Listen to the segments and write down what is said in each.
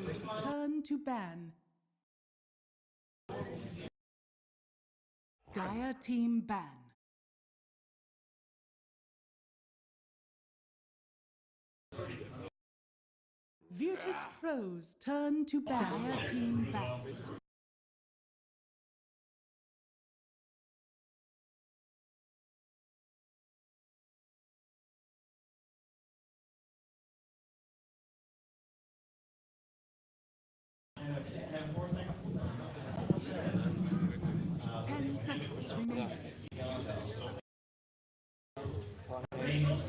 Virtus.Pro's turn to ban. Dire team ban. Virtus.Pro's turn to ban. Dire team ban. Seconds remaining.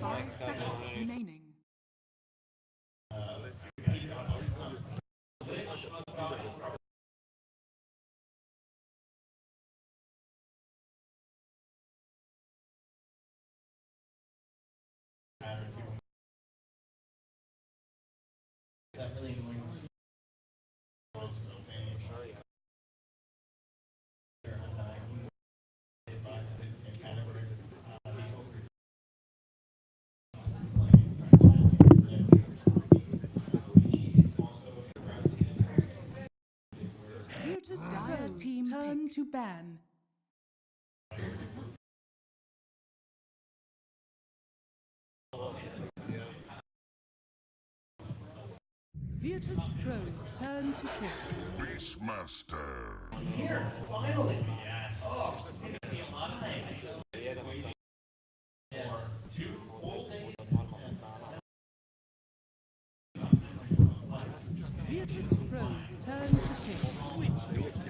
5 seconds remaining. Dire team turn to ban. Virtus.Pro's turn to pick. Beastmaster. Here, finally. Oh, Virtus.Pro's turn to pick. Witch Doctor.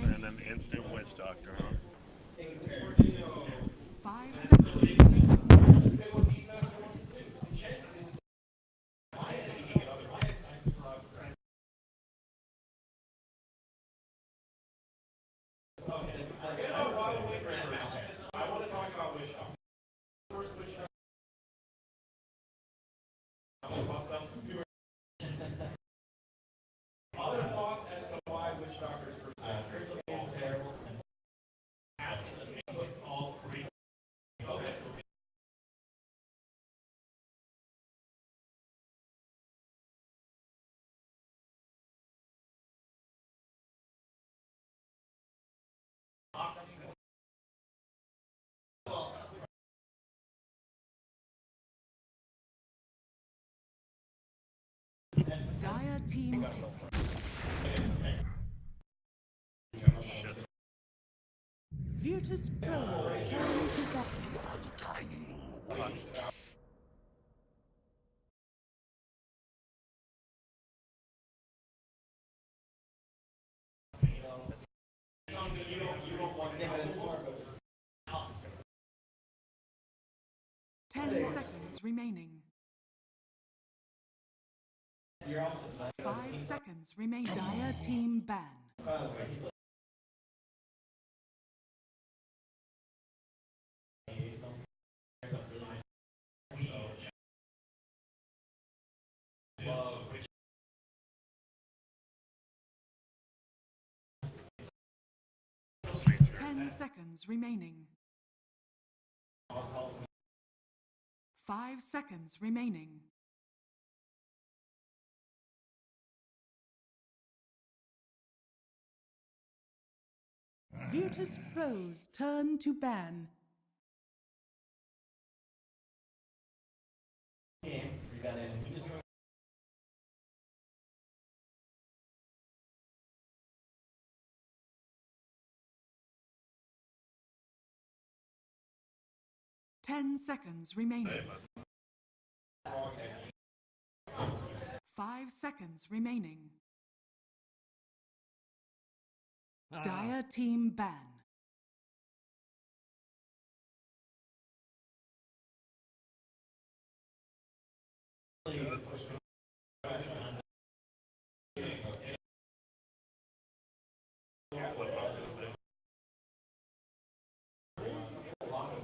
And an instant witch doctor, huh? 5 seconds remaining. other thoughts as to why witch doctors are terrible and asking them to put all three. Okay. Dire team pick. Virtus.Pro's turn to ban. Undying waits. Ten seconds remaining. 5 seconds remain. Dire team ban. Seconds remaining. 5 seconds remaining. Virtus.Pro's turn to ban. Ten seconds remaining. 5 seconds remaining. Dire team ban.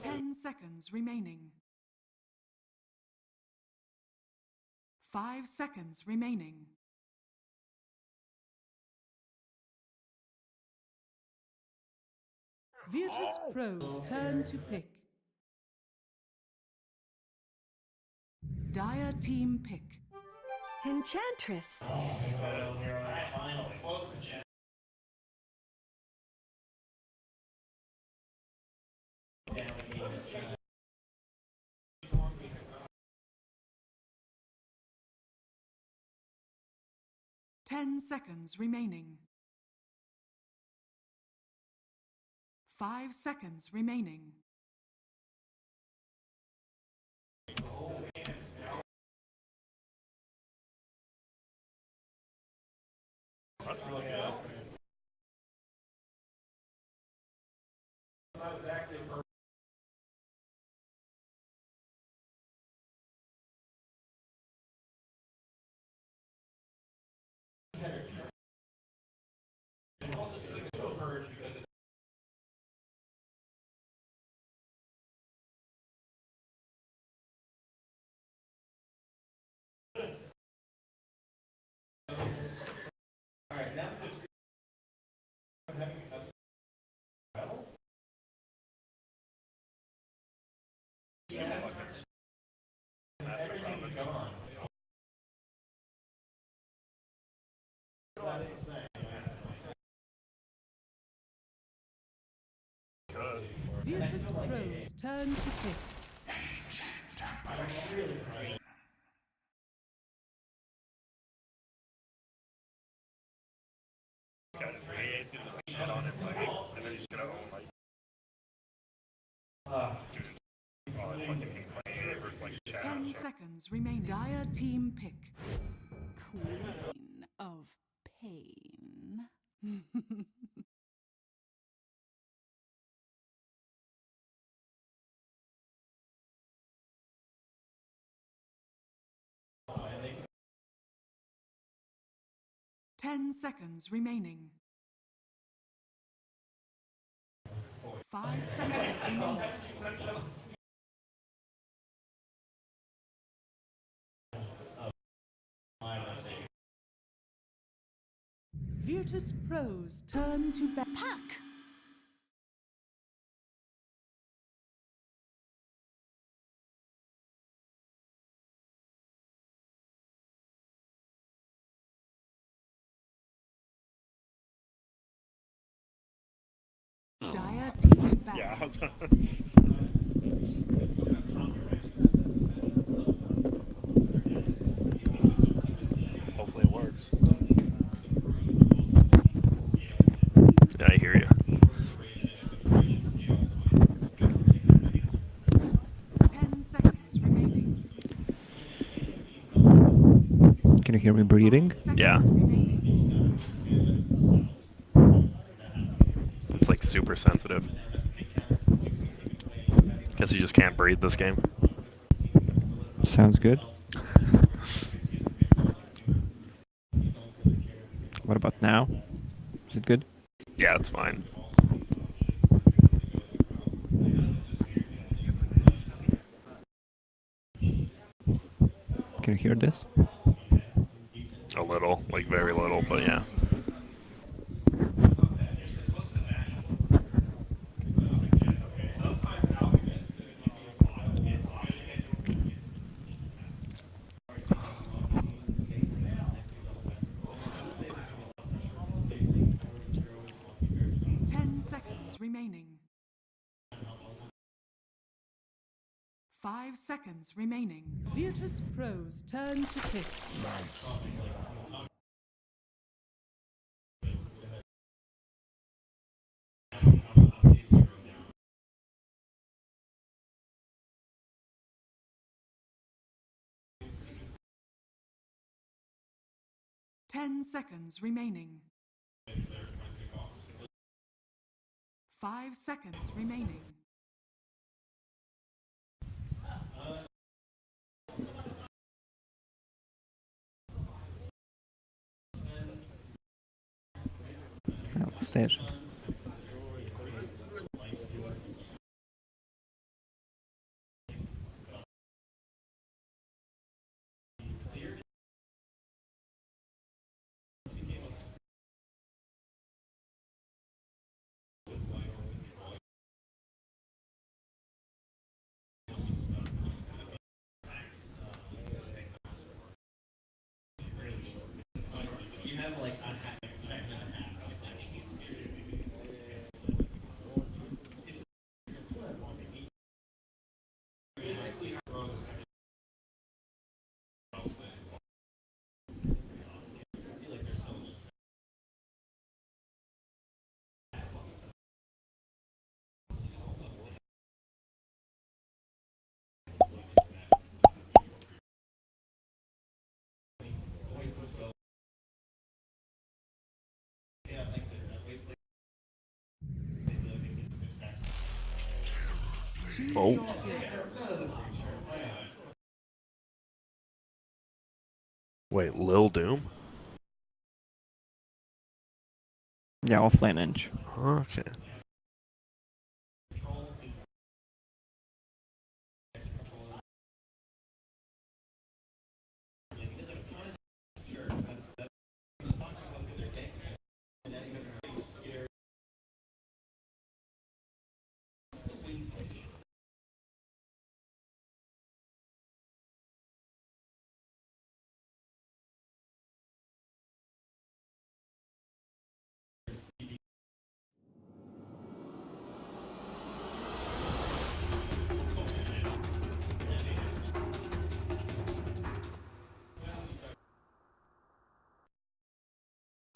Ten seconds remaining. 5 seconds remaining. Virtus.Pro's turn to pick. Dire team pick. Enchantress. Finally, close to Jen. 10 seconds remaining. 5 seconds remaining. That's really good. Not exactly perfect. And also, it's a good merge because it all right, now this having a battle. Everything's gone. Virtus.Pro's turn to pick. He's gonna put shit on him, like, and then he's just gonna like, fucking play it versus like chat. 10 seconds remain. Dire team pick. Queen of pain. Ten seconds remaining. 5 seconds remaining. Virtus.Pro's turn to back. Puck. Dire team back. Yeah. Hopefully it works. Yeah, I hear you. 10 seconds remaining. Can you hear me breathing? 5 seconds Yeah. remaining. It's like super sensitive. Guess you just can't breathe this game. Sounds good. What about now? Is it good? Yeah, it's fine. Can you hear this? A little, like very little, but yeah. Remaining. 5 seconds remaining. Virtus.Pro's turn to pick. 10 seconds remaining. 5 seconds remaining. Station. Choose Oh. your hero. Wait, Lil Doom? Yeah, offlane inch. Okay.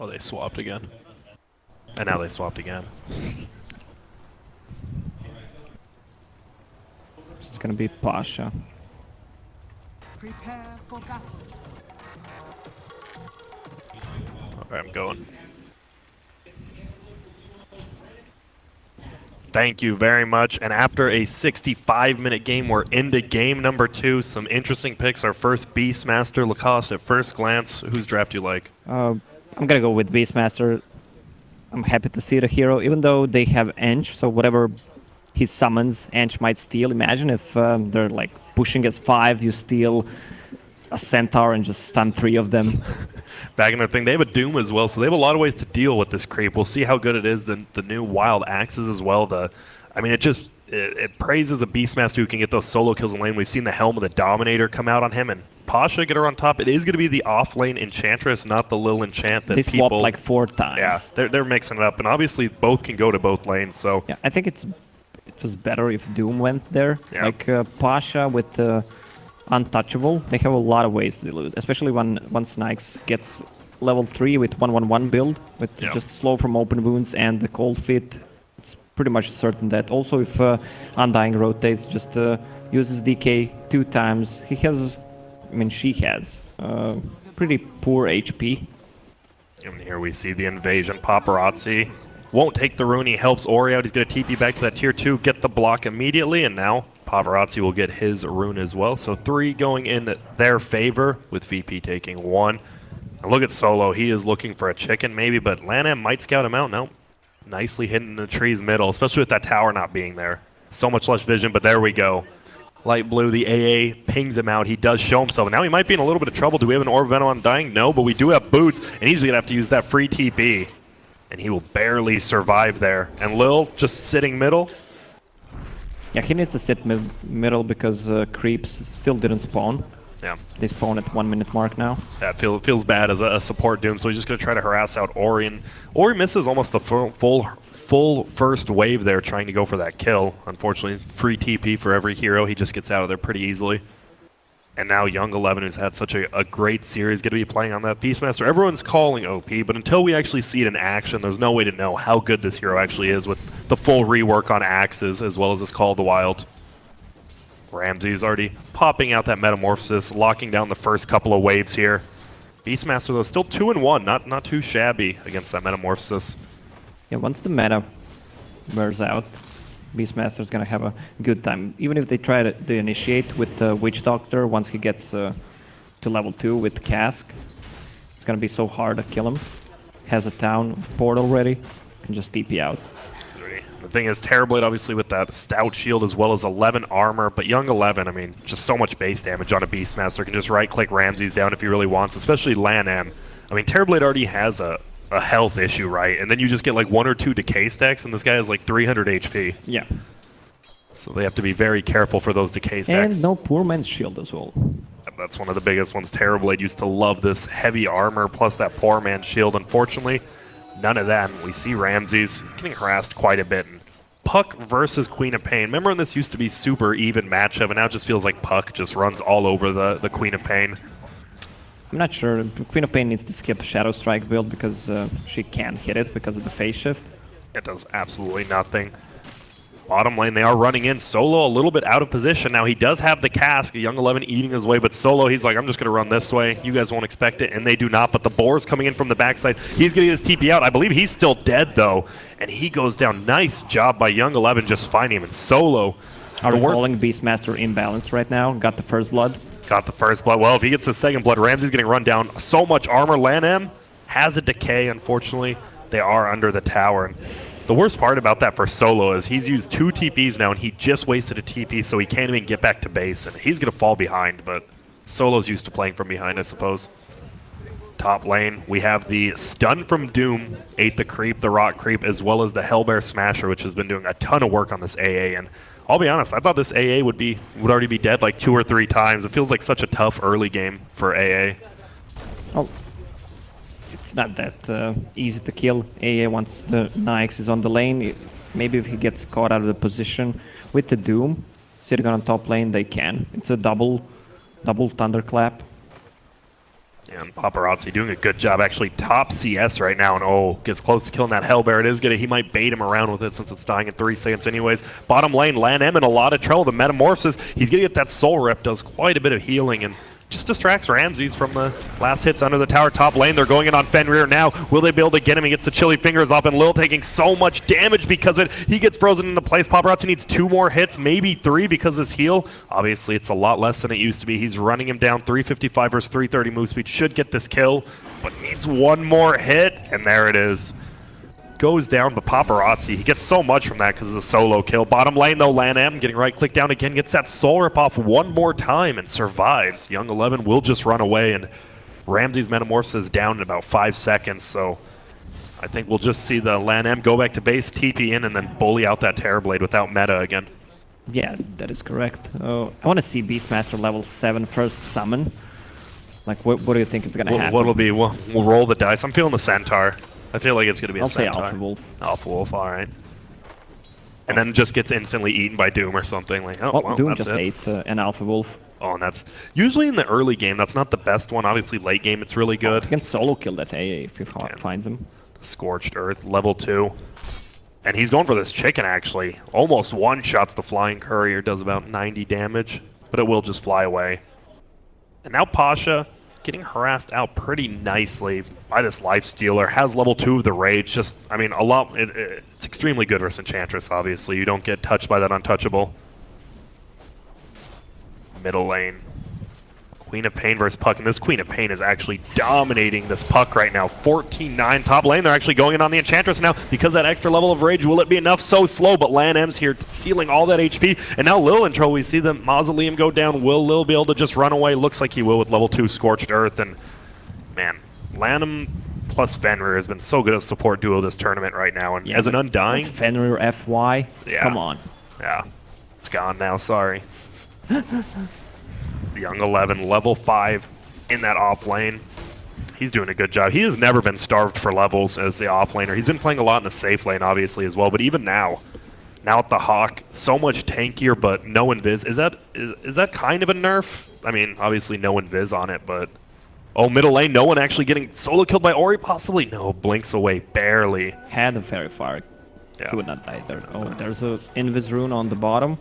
Oh, they swapped again. And now they swapped again. It's gonna be Pasha. Prepare for battle. Alright, I'm going. Thank you very much. And after a 65-minute game, we're into game number 2. Some interesting picks. Our first Beastmaster, Lacoste at first glance. Whose draft do you like? I'm gonna go with Beastmaster. I'm happy to see the hero, even though they have Ench, so whatever he summons, Ench might steal. Imagine if they're like pushing as 5, you steal a Centaur and just stun 3 of them. Back in their thing, they have a Doom as well, so they have a lot of ways to deal with this creep. We'll see how good it is. The new Wild Axes as well. I mean, it praises a Beastmaster who can get those solo kills in lane. We've seen the Helm of the Dominator come out on him, and Pasha get her on top. It is going to be the off-lane Enchantress, not the Lil Enchant that They people... swapped like 4 times. Yeah, they're mixing it up, and obviously both can go to both lanes, so... Yeah, I think it was better if Doom went there. Yeah. Like Pasha with Untouchable, they have a lot of ways to lose, especially when Snikes gets level 3 with 1-1-1 build, with Yeah. just slow from open wounds and the cold fit. It's pretty much certain that. Also, if Undying rotates, just uses DK 2 times, he has, I mean, she has pretty poor HP. And here we see the invasion. Paparazzi won't take the rune. He helps Ori out. He's going to TP back to that tier 2, get the block immediately, and now Paparazzi will get his rune as well. So 3 going in their favor, with VP taking 1. And look at Solo. He is looking for a chicken maybe, but Lanham might scout him out. No. Nicely hidden in the tree's middle, especially with that tower not being there. So much less vision, but there we go. Light blue, the AA pings him out. He does show himself. And now he might be in a little bit of trouble. Do we have an Orb Venom on Dying? No, but we do have Boots, and he's going to have to use that free TP. And he will barely survive there. And Lil just sitting middle. Yeah, he needs to sit middle because creeps still didn't spawn. Yeah, They spawn at 1 minute mark now. that feels bad as a support Doom, so he's just going to try to harass out Ori. And Ori misses almost the full first wave there, trying to go for that kill. Unfortunately, free TP for every hero. He just gets out of there pretty easily. And now Young 11, who's had such a great series, going to be playing on that Beastmaster. Everyone's calling OP, but until we actually see it in action, there's no way to know how good this hero actually is with the full rework on axes, as well as this Call of the Wild. Ramsey's already popping out that Metamorphosis, locking down the first couple of waves here. Beastmaster, though, still 2-1, not too shabby against that Metamorphosis. Yeah, once the meta wears out, Beastmaster's gonna have a good time. Even if they try to initiate with the Witch Doctor, once he gets to level 2 with Cask, it's gonna be so hard to kill him. Has a town of port already, can just TP out. The thing is, Terrorblade obviously with that stout shield as well as 11 armor, but Young 11, I mean, just so much base damage on a Beastmaster. Can just right-click Ramses down if he really wants, especially Lanham. I mean, Terrorblade already has a health issue, right? And then you just get like 1 or 2 decay stacks, and this guy has like 300 HP. Yeah. So they have to be very careful for those decay stacks. And no poor man's shield as well. That's one of the biggest ones. Terrorblade used to love this heavy armor plus that poor man's shield. Unfortunately, none of that. We see Ramses getting harassed quite a bit. And Puck versus Queen of Pain. Remember when this used to be super even matchup, and now it just feels like Puck just runs all over the Queen of Pain. I'm not sure. Queen of Pain needs to skip Shadow Strike build because she can't hit it because of the phase shift. It does absolutely nothing. Bottom lane, they are running in. Solo a little bit out of position. Now he does have the Cask, a Young 11 eating his way, but Solo, he's like, I'm just going to run this way. You guys won't expect it, and they do not. But the Boar's coming in from the backside. He's getting his TP out. I believe he's still dead, though, and he goes down. Nice job by Young 11 just finding him. And Solo Are we calling Beastmaster imbalance right now? Got the first blood. Got the first blood. Well, if he gets the second blood, Ramsey's getting run down. So much armor. LANM has a decay, unfortunately. They are under the tower. And the worst part about that for Solo is he's used 2 TPs now, and he just wasted a TP, so he can't even get back to base. And he's going to fall behind, but Solo's used to playing from behind, I suppose. Top lane, we have the stun from Doom, ate the creep, the rock creep, as well as the Hellbear Smasher, which has been doing a ton of work on this AA. And I'll be honest, I thought this AA would already be dead like 2 or 3 times. It feels like such a tough early game for AA. Oh, it's not that easy to kill AA once the Nyx is on the lane. Maybe if he gets caught out of the position with the Doom, sitting on top lane, they can. It's a double thunderclap. And Paparazzi doing a good job, actually top CS right now, and oh, gets close to killing that Hellbear. It is good. He might bait him around with it since it's dying in 3 seconds anyways. Bottom lane, LANM in a lot of trouble. The Metamorphosis, he's gonna get that Soul Rip, does quite a bit of healing, and just distracts Ramses from the last hits under the tower. Top lane, they're going in on Fenrir now. Will they be able to get him? He gets the chilly fingers off, and Lil taking so much damage because of it. He gets frozen into place. Paparazzi needs 2 more hits, maybe 3 because of his heal. Obviously, it's a lot less than it used to be. He's running him down. 355 versus 330 move speed. Should get this kill, but needs 1 more hit, and there it is. Goes down, but Paparazzi, he gets so much from that because of the solo kill. Bottom lane though, LANM getting right click down again, gets that soul rip off 1 more time and survives. Young 11 will just run away, and Ramsey's Metamorphosis is down in about 5 seconds, so I think we'll just see the LANM go back to base, TP in, and then bully out that Terrorblade without meta again. Yeah, that is correct. I want to see Beastmaster level 7 first summon. Like, what do you think is going to happen? What'll be? We'll roll the dice. I'm feeling the Centaur. I feel like it's going to be a Centaur. I'll say Alpha Wolf. Alpha Wolf, all right. And then just gets instantly eaten by Doom or something. Like, oh, well, Doom that's just it. ate an Alpha Wolf. Oh, and that's usually in the early game. That's not the best one. Obviously, late game, it's really good. You can solo kill that AA if you finds him. Scorched Earth, level 2. And he's going for this chicken, actually. Almost one-shots the Flying Courier, does about 90 damage, but it will just fly away. And now Pasha getting harassed out pretty nicely by this Lifestealer. Has level 2 of the Rage. Just, I mean, a lot. It's extremely good versus Enchantress, obviously. You don't get touched by that untouchable. Middle lane. Queen of Pain versus Puck, and this Queen of Pain is actually dominating this Puck right now. 14-9 top lane. They're actually going in on the Enchantress now because that extra level of Rage. Will it be enough? So slow, but LANM's here feeling all that HP. And now Lil in trouble. We see the Mausoleum go down. Will Lil be able to just run away? Looks like he will with level 2 Scorched Earth. And man, LANM plus Fenrir has been so good as a support duo this tournament right now. And as an Undying... Fenrir FY? Yeah. Come on. Yeah. It's gone now, sorry. Young 11, level 5 in that off lane. He's doing a good job. He has never been starved for levels as the off laner. He's been playing a lot in the safe lane, obviously, as well. But even now with the Hawk, so much tankier, but no invis. Is that kind of a nerf? I mean, obviously no invis on it, but... Oh, middle lane, no one actually getting solo killed by Ori, possibly? No, blinks away, barely. Had a very far. Yeah. He would not die there. Oh, there's a invis rune on the bottom.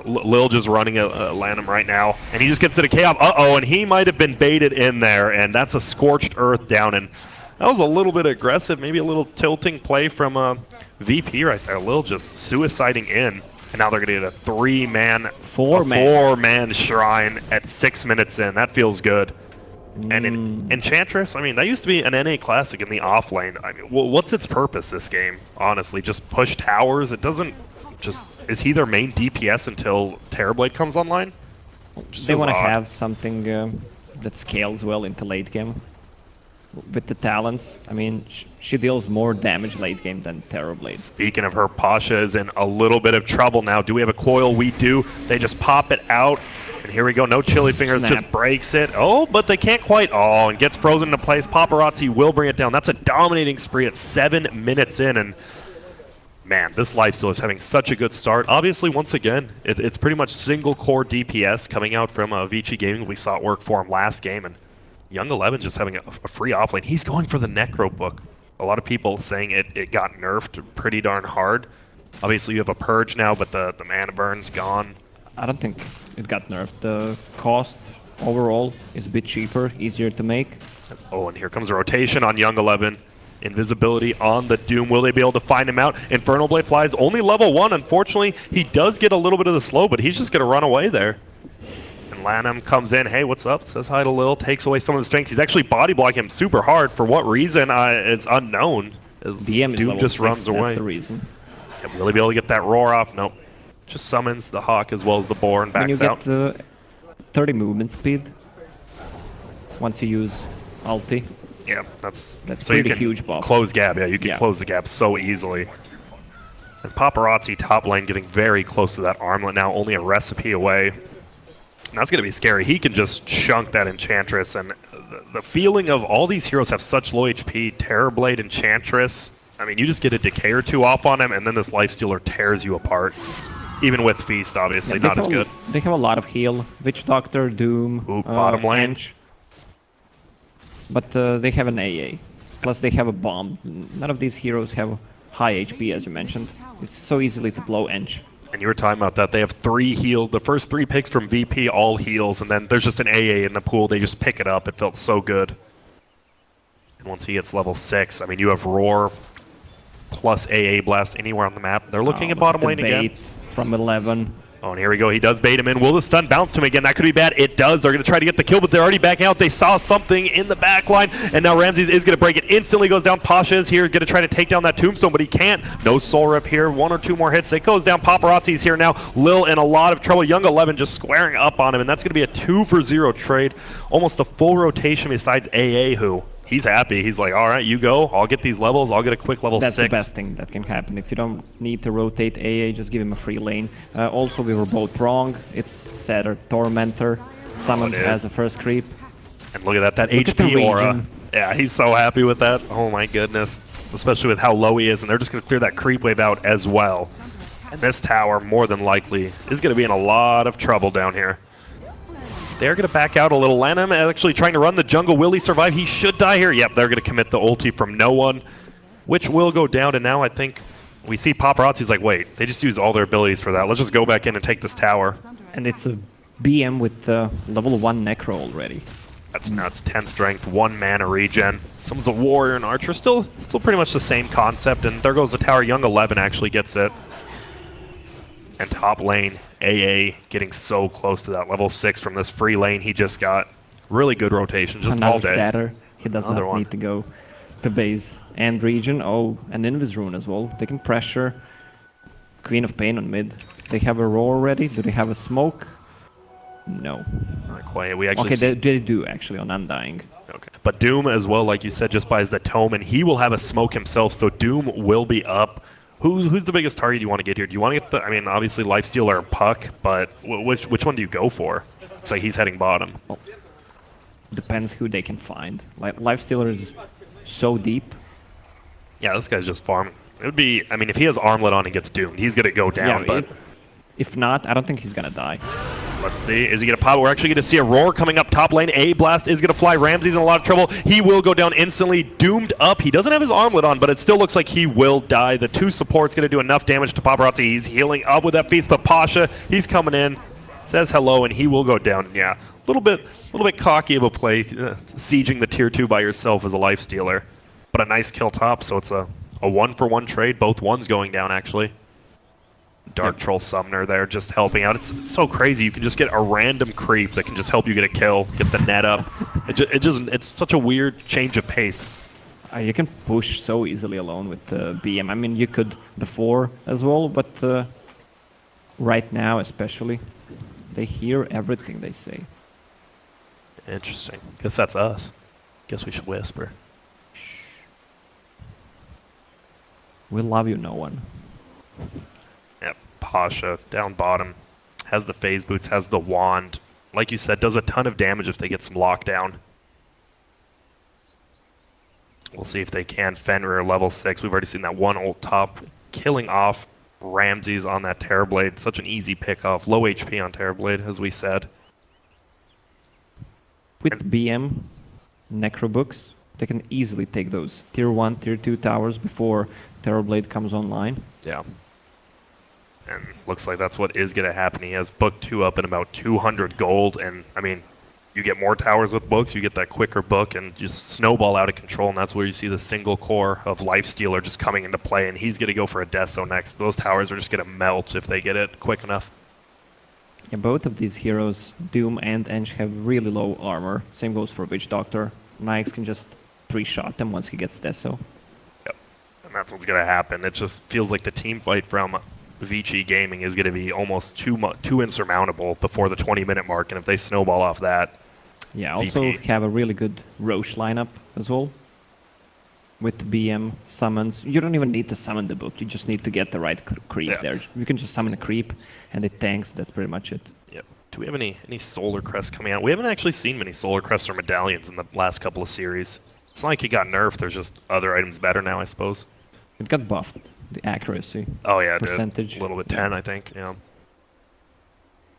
Lil just running a LANM right now, and he just gets to the chaos. Uh-oh, and he might have been baited in there, and that's a Scorched Earth down, and that was a little bit aggressive, maybe a little tilting play from VP right there. Lil just suiciding in, and now they're going to get a four-man shrine at 6 minutes in. That feels good. And in Enchantress, I mean, that used to be an NA classic in the off lane. I mean, what's its purpose this game, honestly? Just push towers? It doesn't just... Is he their main DPS until Terrorblade comes online? They want to have something that scales well into late game. With the talents, I mean, she deals more damage late game than Terrorblade. Speaking of her, Pasha is in a little bit of trouble now. Do we have a coil? We do. They just pop it out. And here we go. No chilly fingers, just breaks it. Oh, but they can't quite. Oh, and gets frozen into place. Paparazzi will bring it down. That's a dominating spree at 7 minutes in. And man, this Lifesteal is having such a good start. Obviously, once again, it's pretty much single core DPS coming out from Vici Gaming. We saw it work for him last game. And Young 11 just having a free offlane. He's going for the Necro book. A lot of people saying it got nerfed pretty darn hard. Obviously, you have a Purge now, but the mana burn's gone. I don't think it got nerfed. The cost overall is a bit cheaper, easier to make. Oh, and here comes a rotation on Young 11. Invisibility on the Doom. Will they be able to find him out? Infernal Blade flies only level 1. Unfortunately, he does get a little bit of the slow, but he's just going to run away there. And Lanham comes in. Hey, what's up? Says hi to Lil. Takes away some of the strength. He's actually body blocking him super hard. For what reason? It's unknown. BM Doom just runs away. That's the reason. Yeah, will he be able to get that roar off? Nope. Just summons the Hawk as well as the Boar and backs out. When you get 30 movement speed once you use ulti. Yeah, that's so pretty you can huge buff. Close gap. Yeah, you can close the gap so easily. And Paparazzi top lane getting very close to that armlet now, only a recipe away. And that's going to be scary. He can just chunk that Enchantress, and the feeling of all these heroes have such low HP, Terrorblade, Enchantress. I mean, you just get a decay or two off on him, and then this Lifestealer tears you apart. Even with Feast, obviously, not as good. They have a lot of heal. Witch Doctor, Doom, bottom lane. Ench. But they have an AA. Plus they have a bomb. None of these heroes have high HP, as you mentioned. It's so easily to blow Ench. And you were talking about that. They have 3 heal. The first 3 picks from VP, all heals. And then there's just an AA in the pool. They just pick it up. It felt so good. And once he gets level 6, I mean, you have Roar plus AA Blast anywhere on the map. They're looking at bottom lane again. From 11. Oh, and here we go. He does bait him in. Will the stun bounce to him again? That could be bad. It does. They're going to try to get the kill, but they're already backing out. They saw something in the back line, and now Ramses is going to break it. Instantly goes down. Pasha is here, going to try to take down that tombstone, but he can't. No soul rip here. 1 or 2 more hits. It goes down. Paparazzi's here now. Lil in a lot of trouble. Young 11 just squaring up on him, and that's going to be a 2-for-0 trade. Almost a full rotation besides AA, who... He's happy. He's like, all right, you go. I'll get these levels. I'll get a quick level 6. That's the best thing that can happen. If you don't need to rotate AA, just give him a free lane. Also, we were both wrong. It's Setter Tormentor. Summoned as a first creep. And look at that HP aura. Yeah, he's so happy with that. Oh my goodness. Especially with how low he is. And they're just going to clear that creep wave out as well. And this tower, more than likely, is going to be in a lot of trouble down here. They're going to back out a little. Lanham actually trying to run the jungle. Will he survive? He should die here. Yep, they're going to commit the ulti from no one, which will go down. And now I think we see Paparazzi's like, wait, they just used all their abilities for that. Let's just go back in and take this tower. And it's a BM with level 1 Necro already. That's nuts. 10 strength, 1 mana regen. Someone's a warrior and archer. Still pretty much the same concept. And there goes the tower. Young 11 actually gets it. And top lane, AA getting so close to that level 6 from this free lane he just got. Really good rotation, just all day. Satyr. He does not need to go to base. And region, and Invis Rune as well. They can pressure Queen of Pain on mid. They have a roar already. Do they have a smoke? No. Not quite. We actually they do actually on Undying. Okay. But Doom as well, like you said, just buys the tome, and he will have a smoke himself, so Doom will be up. Who's the biggest target you want to get here? Do you want to get the, I mean, obviously Lifestealer or Puck, but which one do you go for? Looks like he's heading bottom. Well, depends who they can find. Like, Lifestealer is so deep. Yeah, this guy's just farming. It would be, I mean, if he has Armlet on and gets doomed, he's going to go down, but... If not, I don't think he's going to die. Let's see. Is he going to pop? We're actually going to see a roar coming up top lane. A blast is going to fly. Ramsey's in a lot of trouble. He will go down instantly. Doomed up. He doesn't have his armlet on, but it still looks like he will die. The 2 support's going to do enough damage to Paparazzi. He's healing up with that feast, but Pasha, he's coming in, says hello, and he will go down. Yeah, a little bit cocky of a play, sieging the tier 2 by yourself as a Lifestealer, but a nice kill top. So it's a 1-for-1 trade. Both ones going down actually. Dark Troll Summoner there just helping out. It's so crazy. You can just get a random creep that can just help you get a kill, get the net up. It's such a weird change of pace. You can push so easily alone with BM. I mean, you could before as well, but right now especially, they hear everything they say. Interesting. Guess that's us. Guess we should whisper. Shh. We love you, no one. Yep, Pasha down bottom, has the phase boots, has the wand. Like you said, does a ton of damage if they get some lockdown. We'll see if they can. Fenrir level 6. We've already seen that one ult top killing off Ramses on that Terrorblade. Such an easy pick off. Low HP on Terrorblade, as we said. With BM Necrobooks, they can easily take those tier 1, tier 2 towers before Terrorblade comes online. Yeah. And looks like that's what is going to happen. He has book 2 up in about 200 gold, and I mean, you get more towers with books, you get that quicker book, and just snowball out of control, and that's where you see the single core of Lifestealer just coming into play, and he's going to go for a Deso next. Those towers are just going to melt if they get it quick enough. Yeah, both of these heroes, Doom and Eng, have really low armor. Same goes for Witch Doctor. Nyx can just 3-shot them once he gets Deso. Yep, and that's what's going to happen. It just feels like the team fight from Vici Gaming is going to be almost too insurmountable before the 20-minute mark, and if they snowball off that... Yeah, also VP. have a really good Roche lineup as well. With the BM summons. You don't even need to summon the book, you just need to get the right creep Yeah. there. You can just summon a creep and it tanks, that's pretty much it. Yep. Do we have any Solar Crest coming out? We haven't actually seen many Solar Crests or Medallions in the last couple of series. It's not like he got nerfed, there's just other items better now, I suppose. It got buffed, the accuracy. Oh yeah, it did. Percentage. A little bit, Yeah. 10 I think, yeah.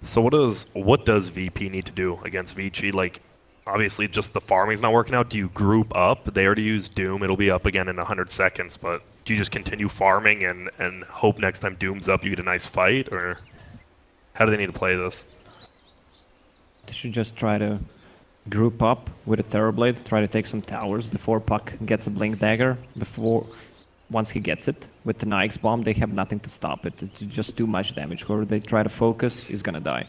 So what does VP need to do against Vici? Like, obviously just the farming's not working out. Do you group up? They already used Doom, it'll be up again in 100 seconds, but do you just continue farming and hope next time Doom's up you get a nice fight, or how do they need to play this? They should just try to group up with a Therablade, try to take some towers before Puck gets a Blink Dagger. Once he gets it, with the Nyx Bomb, they have nothing to stop it. It's just too much damage. Whoever they try to focus is gonna die.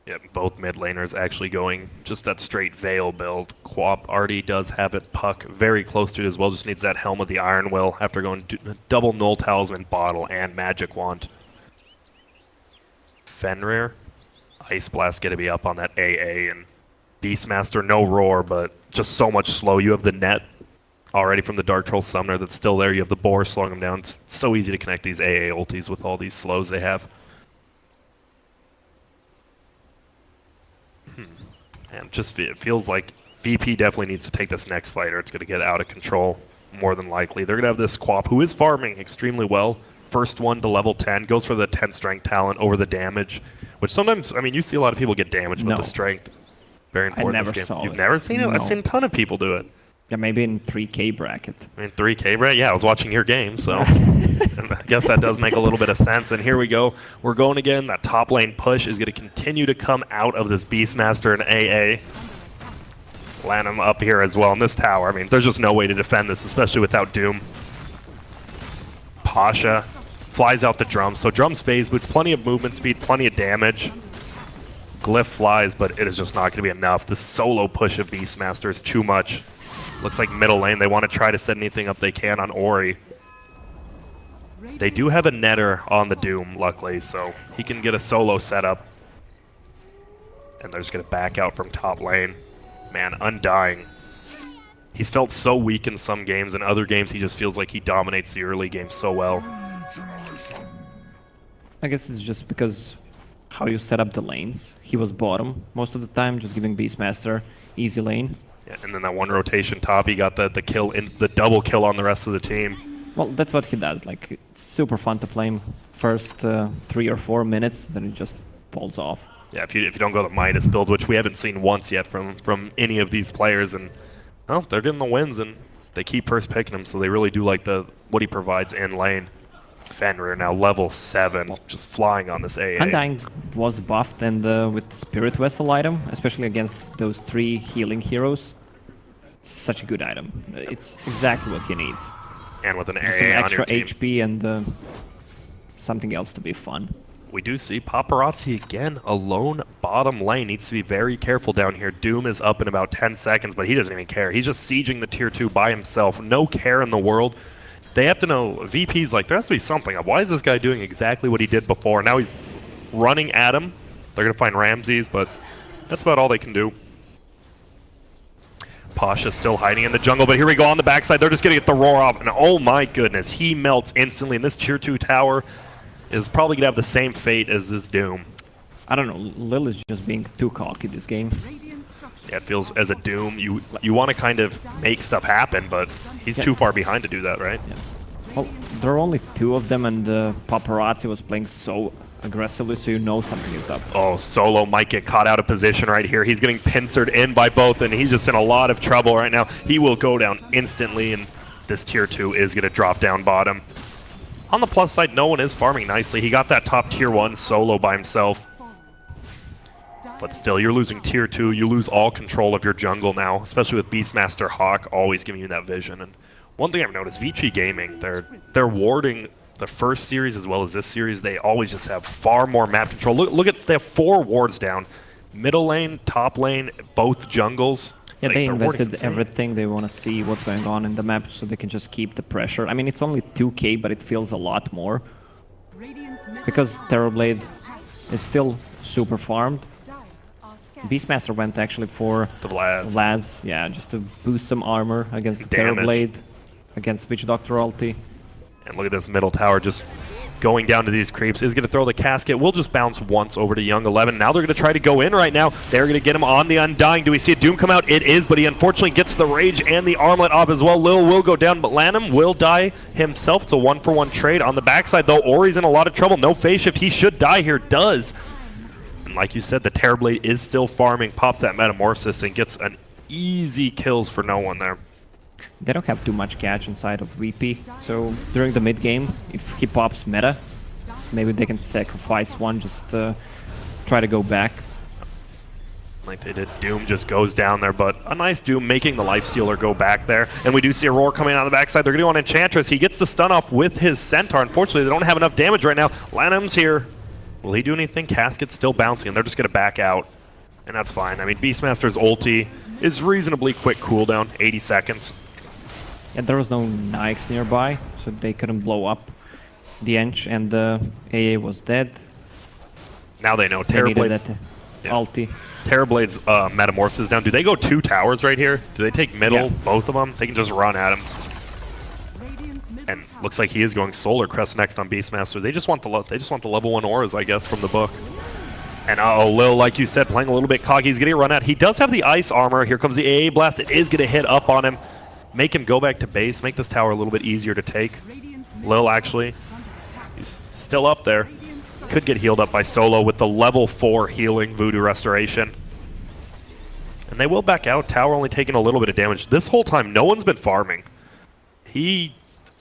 Yeah, both mid laners actually going just that straight Veil build. Quap already does have it. Puck very close to it as well. Just needs that Helm of the Iron Will after going double Null Talisman, Bottle, and Magic Wand. Fenrir, Ice Blast going to be up on that AA, and Beastmaster, no Roar, but just so much slow. You have the net already from the Dark Troll Summoner that's still there. You have the Boar slowing them down. It's so easy to connect these AA ultis with all these slows they have. And just it feels like VP definitely needs to take this next fight or it's going to get out of control more than likely. They're going to have this Quap who is farming extremely well. First one to level 10, goes for the 10 strength talent over the damage, which sometimes, I mean, you see a lot of people get damaged with No. the strength. Very important in never this game. saw You've it. never seen it? No. I've seen a ton of people do it. Yeah, maybe in 3K bracket. I mean, 3K, right? Yeah, I was watching your game, so I guess that does make a little bit of sense. And here we go. We're going again. That top lane push is going to continue to come out of this Beastmaster and AA. Land him up here as well in this tower. I mean, there's just no way to defend this, especially without Doom. Pasha flies out the drums. So drums phase boots, plenty of movement speed, plenty of damage. Glyph flies, but it is just not going to be enough. The solo push of Beastmaster is too much. Looks like middle lane, they want to try to set anything up they can on Ori. They do have a netter on the Doom, luckily, so he can get a solo setup. And they're just going to back out from top lane. Man, Undying. He's felt so weak in some games, and other games he just feels like he dominates the early game so well. I guess it's just because how you set up the lanes. He was bottom most of the time, just giving Beastmaster easy lane. Yeah, and then that one rotation top, he got the kill, the double kill on the rest of the team. Well, that's what he does. Like, it's super fun to play him first 3 or 4 minutes, then it just falls off. Yeah, if you don't go the Midas build, which we haven't seen once yet from any of these players, and well, they're getting the wins, and they keep first picking him, so they really do like what he provides in lane. Fenrir now level 7, just flying on this AA. Undying was buffed, and with Spirit Vessel item, especially against those 3 healing heroes, such a good item. It's exactly what he needs. And with an Just some AA on extra your team. HP and something else to be fun. We do see Paparazzi again, alone bottom lane. Needs to be very careful down here. Doom is up in about 10 seconds, but he doesn't even care. He's just sieging the tier 2 by himself. No care in the world. They have to know, VP's like, there has to be something up. Why is this guy doing exactly what he did before? Now he's running at him. They're going to find Ramses, but that's about all they can do. Pasha still hiding in the jungle, but here we go on the backside. They're just going to get the roar off, and oh my goodness, he melts instantly. And this tier 2 tower is probably going to have the same fate as this Doom. I don't know, Lil is just being too cocky this game. Yeah, it feels as a Doom, you want to kind of make stuff happen, but he's too far behind to do that, right? Yeah. Well, there are only 2 of them, and Paparazzi was playing so aggressively, so you know something is up. Oh, Solo might get caught out of position right here. He's getting pincered in by both, and he's just in a lot of trouble right now. He will go down instantly, and this tier 2 is going to drop down bottom. On the plus side, no one is farming nicely. He got that top tier 1 solo by himself. But still, you're losing tier 2. You lose all control of your jungle now, especially with Beastmaster Hawk always giving you that vision. And one thing I've noticed, Vici Gaming, they're warding the first series as well as this series. They always just have far more map control. Look at, they have 4 wards down. Middle lane, top lane, both jungles. Yeah, Like, they their warding's invested insane. everything. They want to see what's going on in the map so they can just keep the pressure. I mean, it's only 2k, but it feels a lot more. Because Terrorblade is still super farmed. Beastmaster went actually for The Vlad. Vlad's, yeah, just to boost some armor against Damage. Terrorblade, against Witch Doctor ulti. And look at this middle tower just going down to these creeps. Is going to throw the casket. Will just bounce once over to Young 11. Now they're going to try to go in right now. They're going to get him on the Undying. Do we see a Doom come out? It is, but he unfortunately gets the Rage and the Armlet off as well. Lil will go down, but Lanham will die himself. It's a 1-for-1 trade. On the backside, though, Ori's in a lot of trouble. No phase shift. He should die here. Does. And like you said, the Terrorblade is still farming. Pops that Metamorphosis and gets an easy kills for no one there. They don't have too much catch inside of VP, so during the mid game, if he pops meta, maybe they can sacrifice one, just try to go back. Like they did. Doom just goes down there, but a nice Doom making the Lifestealer go back there. And we do see a Roar coming out of the backside. They're going to go on Enchantress. He gets the stun off with his Centaur. Unfortunately, they don't have enough damage right now. Lanham's here. Will he do anything? Casket's still bouncing, and they're just going to back out. And that's fine. I mean, Beastmaster's ulti is reasonably quick cooldown, 80 seconds. And there was no Nikes nearby, so they couldn't blow up the Ench, and AA was dead. Now they know. They needed that Yeah. ulti. Terrorblade's Metamorphosis down. Do they go 2 towers right here? Do they take middle, Yeah. both of them? They can just run at him. And looks like he is going Solar Crest next on Beastmaster. They just want the level 1 auras, I guess, from the book. And Lil, like you said, playing a little bit cocky. He's getting run out. He does have the ice armor. Here comes the AA blast. It is going to hit up on him. Make him go back to base. Make this tower a little bit easier to take. Lil, actually, he's still up there. Could get healed up by Solo with the level 4 healing Voodoo Restoration. And they will back out. Tower only taking a little bit of damage. This whole time, no one's been farming. He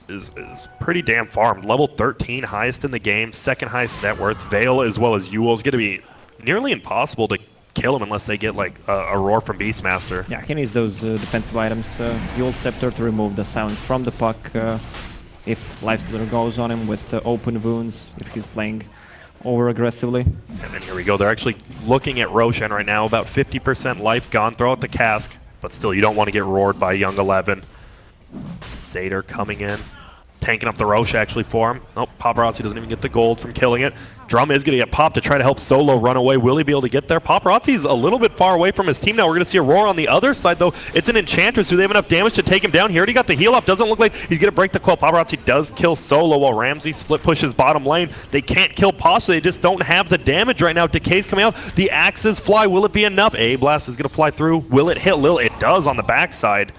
is pretty damn farmed. Level 13, highest in the game, second highest net worth. Vale as well as Yule is going to be nearly impossible to kill him unless they get like a Roar from Beastmaster. Yeah, he needs those defensive items. Yule Scepter to remove the sounds from the puck if Lifestealer goes on him with open wounds, if he's playing over aggressively. And then here we go. They're actually looking at Roshan right now. About 50% life gone. Throw out the cask. But still, you don't want to get roared by Young 11. Satyr coming in. Tanking up the Roche actually for him. Nope, Paparazzi doesn't even get the gold from killing it. Drum is going to get popped to try to help Solo run away. Will he be able to get there? Paparazzi's a little bit far away from his team now. We're going to see a Roar on the other side, though. It's an Enchantress. Do they have enough damage to take him down? He already got the heal up. Doesn't look like he's going to break the coil. Paparazzi does kill Solo while Ramsey split pushes bottom lane. They can't kill Pasha. They just don't have the damage right now. Decay's coming out. The axes fly. Will it be enough? A-Blast is going to fly through. Will it hit Lil? It does on the backside.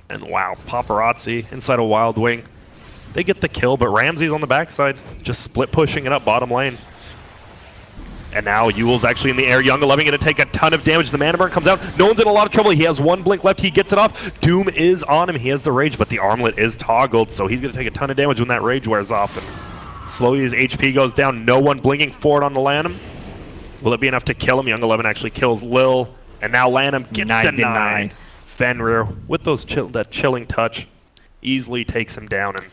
And wow, Paparazzi inside a Wild Wing. They get the kill, but Ramsey's on the backside, just split pushing it up bottom lane. And now Yule's actually in the air. Young 11 going to take a ton of damage. The Mana Burn comes out. No one's in a lot of trouble. He has 1 blink left. He gets it off. Doom is on him. He has the Rage, but the Armlet is toggled, so he's going to take a ton of damage when that Rage wears off. And slowly his HP goes down. No one blinking forward on the Lanham. Will it be enough to kill him? Young 11 actually kills Lil. And now Lanham gets denied. Fenrir, with those that chilling touch, easily takes him down. And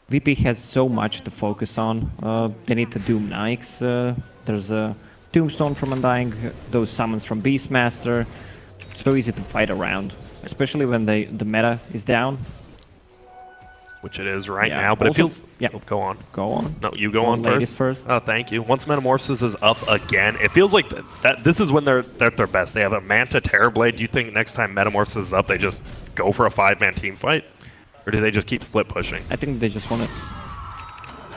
VP has so much to focus on. They need to Doom Nikes. There's a Tombstone from Undying, those summons from Beastmaster. So easy to fight around, especially when the meta is down. which it is right Yeah. now, but Also, it feels... yeah. Oh, go on. Go on. No, you go Go on ladies first. first. Oh, thank you. Once Metamorphosis is up again, it feels like that this is when they're at their best. They have a Manta Terrorblade. Do you think next time Metamorphosis is up, they just go for a 5-man team fight? Or do they just keep split pushing? I think they just want to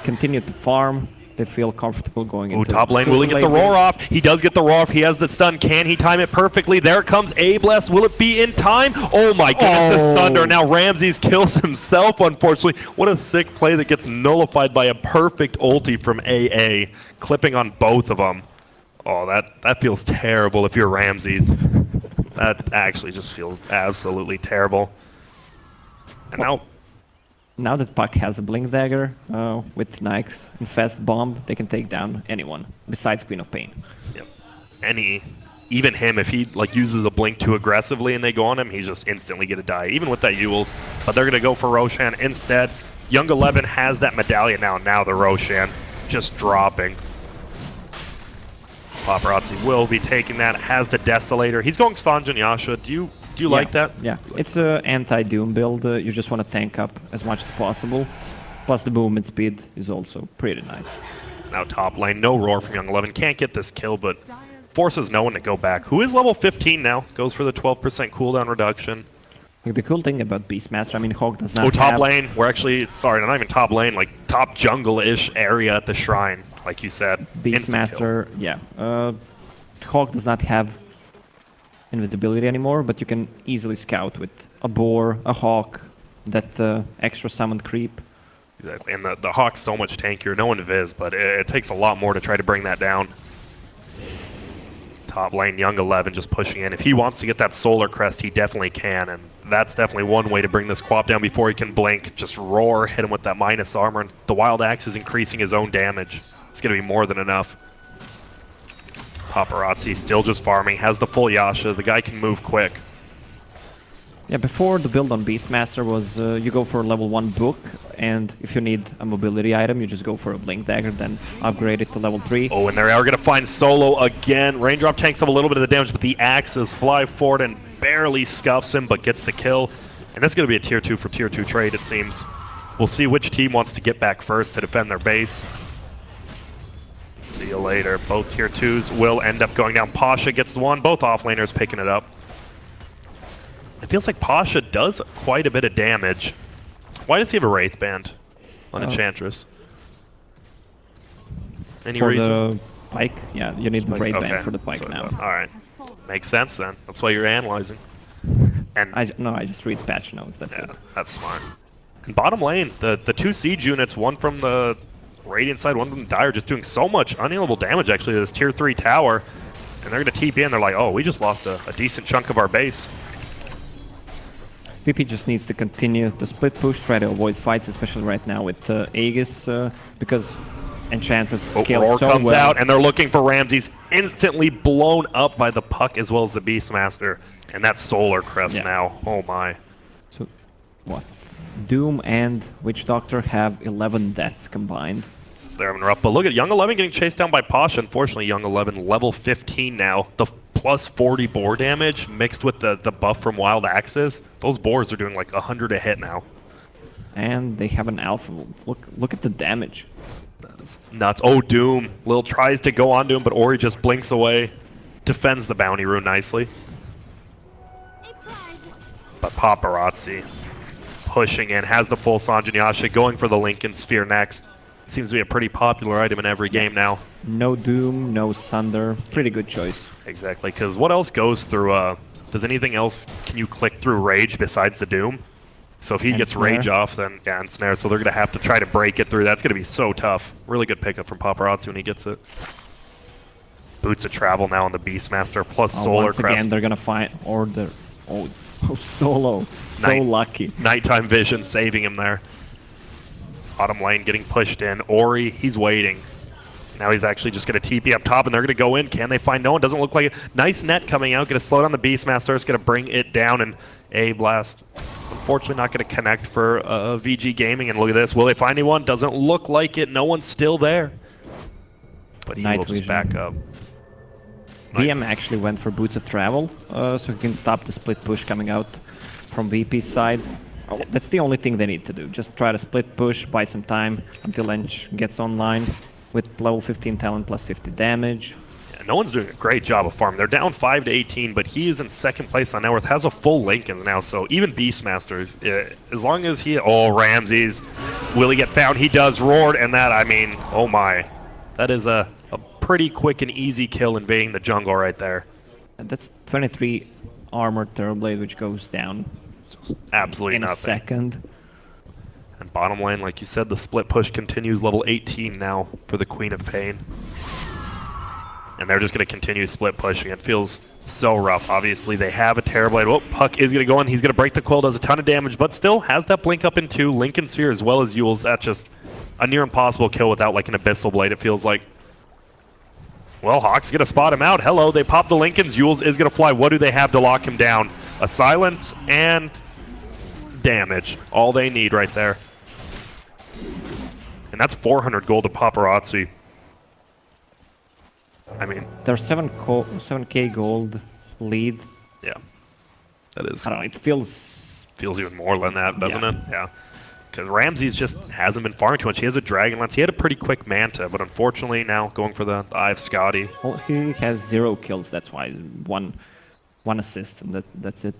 continue to farm. They feel comfortable going Ooh, into top lane. Will he get the roar off? He does get the roar off. He has the stun. Can he time it perfectly? There it comes. A-Blast. Will it be in time? Oh my goodness, the Sunder. Now Ramses kills himself, unfortunately. What a sick play that gets nullified by a perfect ulti from AA, clipping on both of them. Oh, that feels terrible if you're Ramses. That actually just feels absolutely terrible. And Now that Puck has a Blink Dagger with Nikes and Fast Bomb, they can take down anyone besides Queen of Pain. Yep. even him, if he like uses a blink too aggressively and they go on him, he's just instantly gonna die, even with that Yules. But they're gonna go for Roshan instead. Young 11 has that medallion now. Now the Roshan just dropping. Paparazzi will be taking that. Has the Desolator. He's going Sanjin Yasha. Do you like that? Yeah, it's a anti-Doom build. You just want to tank up as much as possible. Plus the movement speed is also pretty nice. Now top lane, no roar from Young 11. Can't get this kill, but forces no one to go back. Who is level 15 now? Goes for the 12% cooldown reduction. Like the cool thing about Beastmaster, I mean, Hawk does not Oh, top have... lane. We're actually, sorry, not even top lane, like top jungle-ish area at the shrine, like you said. Beastmaster, yeah. Hawk does not have invisibility anymore, but you can easily scout with a boar, a hawk, that extra summoned creep. Exactly, and the Hawk's so much tankier. No invis, but it takes a lot more to try to bring that down. Top lane, Young 11 just pushing in. If he wants to get that Solar Crest, he definitely can, and that's definitely one way to bring this Quap down before he can blink. Just roar, hit him with that minus armor, and the Wild Axe is increasing his own damage. It's going to be more than enough. Paparazzi still just farming, has the full Yasha. The guy can move quick. Yeah, before the build on Beastmaster was you go for a level 1 book, and if you need a mobility item, you just go for a Blink Dagger, then upgrade it to level 3. Oh, and they are going to find Solo again. Raindrop tanks up a little bit of the damage, but the axes fly forward and barely scuffs him, but gets the kill. And that's going to be a tier 2 for tier 2 trade, it seems. We'll see which team wants to get back first to defend their base. See you later. Both tier 2s will end up going down. Pasha gets the one, both offlaners picking it up. It feels like Pasha does quite a bit of damage. Why does he have a Wraith Band on Enchantress? Any for reason? the Pike? Yeah, you need the Wraith Band for the Pike now. Alright. Makes sense then. That's why you're analyzing. And I just read patch notes, that's it. that's smart. And bottom lane, the two siege units, one from the Radiant side, one from the Dire, just doing so much unhealable damage actually to this tier 3 tower. And they're going to TP in, they're like, oh, we just lost a decent chunk of our base. VP just needs to continue the split push, try to avoid fights, especially right now with Aegis, because Enchantress scales Roar so comes well. out, and they're looking for Ramses, instantly blown up by the Puck as well as the Beastmaster. And that Solar Crest now, oh my. So, what? Doom and Witch Doctor have 11 deaths combined. They're having rough, but look at Young 11 getting chased down by Pasha. Unfortunately, Young 11 level 15 now. The plus 40 boar damage mixed with the buff from Wild Axes. Those boars are doing like 100 a hit now. And they have an alpha. Look at the damage. That is nuts. Oh, Doom. Lil tries to go on Doom, but Ori just blinks away. Defends the bounty rune nicely. But Paparazzi pushing in, has the full Sanjin Yasha, going for the Lincoln Sphere next. Seems to be a pretty popular item in every game now. No Doom, no Sunder. Pretty good choice. Exactly, because what else goes through, does anything else, can you click through Rage besides the Doom? So if he gets Snare. Rage off, then, yeah, and Snare, so they're going to have to try to break it through. That's going to be so tough. Really good pickup from Paparazzi when he gets it. Boots of Travel now on the Beastmaster, plus Solar once Crest. again, they're gonna find order. Oh, Solo. So lucky. Nighttime Vision saving him there. Bottom lane getting pushed in. Ori, he's waiting. Now he's actually just going to TP up top, and they're going to go in. Can they find no one? Doesn't look like it. Nice net coming out. Going to slow down the Beastmaster. It's going to bring it down, and A-Blast, unfortunately, not going to connect for VG Gaming. And look at this. Will they find anyone? Doesn't look like it. No one's still there. But he will just back up. VM actually went for Boots of Travel, so he can stop the split push coming out from VP's side. That's the only thing they need to do. Just try to split push, buy some time until Ench gets online with level 15 talent plus 50 damage. Yeah, no one's doing a great job of farming. They're down 5 to 18, but he is in second place on net worth, has a full Lincoln now, so even Beastmaster, as long as he... Oh, Ramses. Will he get found? He does. Roared, and that, I mean, oh my. That is a pretty quick and easy kill invading the jungle right there. And that's 23 armored Terrorblade, which goes down Just absolutely in nothing. a second. And bottom lane, like you said, the split push continues, level 18 now for the Queen of Pain. And they're just going to continue split pushing. It feels so rough. Obviously, they have a Terrorblade. Oh, Puck is going to go in. He's going to break the coil, does a ton of damage, but still has that blink up in 2. Lincoln Sphere as well as Yules. That's just a near impossible kill without like an Abyssal Blade, it feels like. Well, Hawk's going to spot him out. Hello, they pop the Lincolns. Yules is going to fly. What do they have to lock him down? A silence and damage. All they need right there. And that's 400 gold to Paparazzi. I mean... There's 7k gold lead. Yeah. That is... I don't know, it feels even more than that, doesn't it? Yeah. Because Ramses just hasn't been farming too much. He has a Dragon Lance. He had a pretty quick Manta, but unfortunately now going for the Eye of Scotty. Well, he has 0 kills, that's why. One assist, and that's it.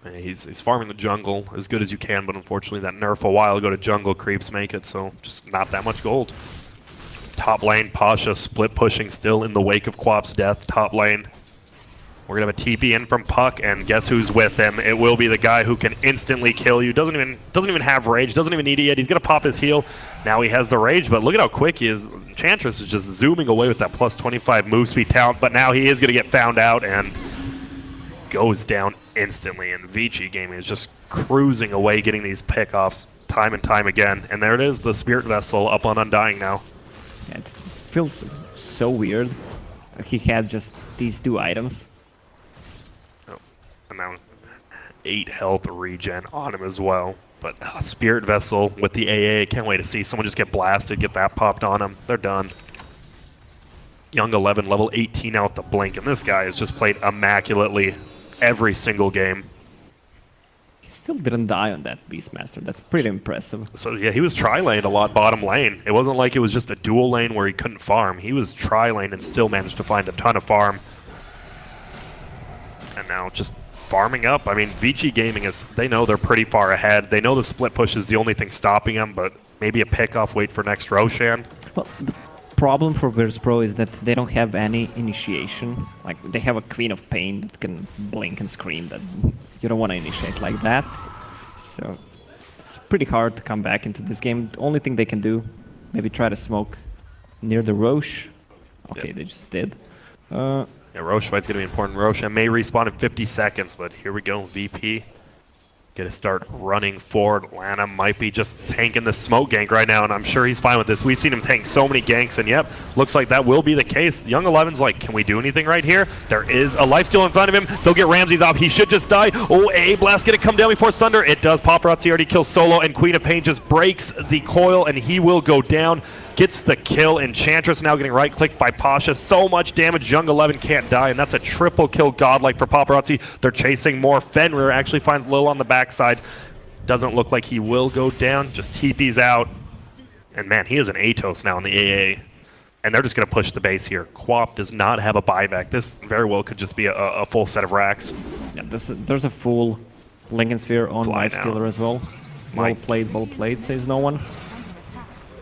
Yeah, he's farming the jungle as good as you can, but unfortunately that nerf a while ago to jungle creeps make it, so just not that much gold. Top lane, Pasha split pushing still in the wake of Quap's death. Top lane. We're going to have a TP in from Puck, and guess who's with him? It will be the guy who can instantly kill you. Doesn't even have rage, doesn't even need it yet. He's going to pop his heal. Now he has the rage, but look at how quick he is. Enchantress is just zooming away with that plus 25 move speed talent, but now he is going to get found out and goes down instantly. And Vici Gaming is just cruising away, getting these pickoffs time and time again. And there it is, the Spirit Vessel up on Undying now. Yeah, it feels so weird. He had just these 2 items. And now 8 health regen on him as well. But Spirit Vessel with the AA, can't wait to see someone just get blasted, get that popped on him. They're done. Young 11, level 18 out the blink, and this guy has just played immaculately every single game. He still didn't die on that Beastmaster. That's pretty impressive. So yeah, he was tri-lane a lot bottom lane. It wasn't like it was just a dual lane where he couldn't farm. He was tri-lane and still managed to find a ton of farm. And now just farming up. I mean, Vici Gaming is, they know they're pretty far ahead. They know the split push is the only thing stopping them, but maybe a pickoff wait for next Roshan. Well, the problem for Virtus.Pro is that they don't have any initiation. Like, they have a Queen of Pain that can blink and scream that you don't want to initiate like that. So, it's pretty hard to come back into this game. The only thing they can do, maybe try to smoke near the Roche. Okay, Yep. they just did. Yeah, Roche fight's going to be important. Roshan may respawn in 50 seconds, but here we go. VP going to start running forward. Lana might be just tanking the smoke gank right now, and I'm sure he's fine with this. We've seen him tank so many ganks, and yep, looks like that will be the case. Young 11's like, can we do anything right here? There is a lifesteal in front of him. They'll get Ramses off. He should just die. Oh, A Blast going to come down before Thunder. It does. Paparazzi already kills Solo, and Queen of Pain just breaks the coil, and he will go down. Gets the kill. Enchantress now getting right-clicked by Pasha. So much damage. Young 11 can't die, and that's a triple kill godlike for Paparazzi. They're chasing more. Fenrir actually finds Lil on the backside. Doesn't look like he will go down. Just TP's out. And man, he is an Atos now in the AA. And they're just going to push the base here. Quap does not have a buyback. This very well could just be a full set of racks. Yeah, there's a full Lincoln Sphere on Lifestealer as well. Well played, says no one.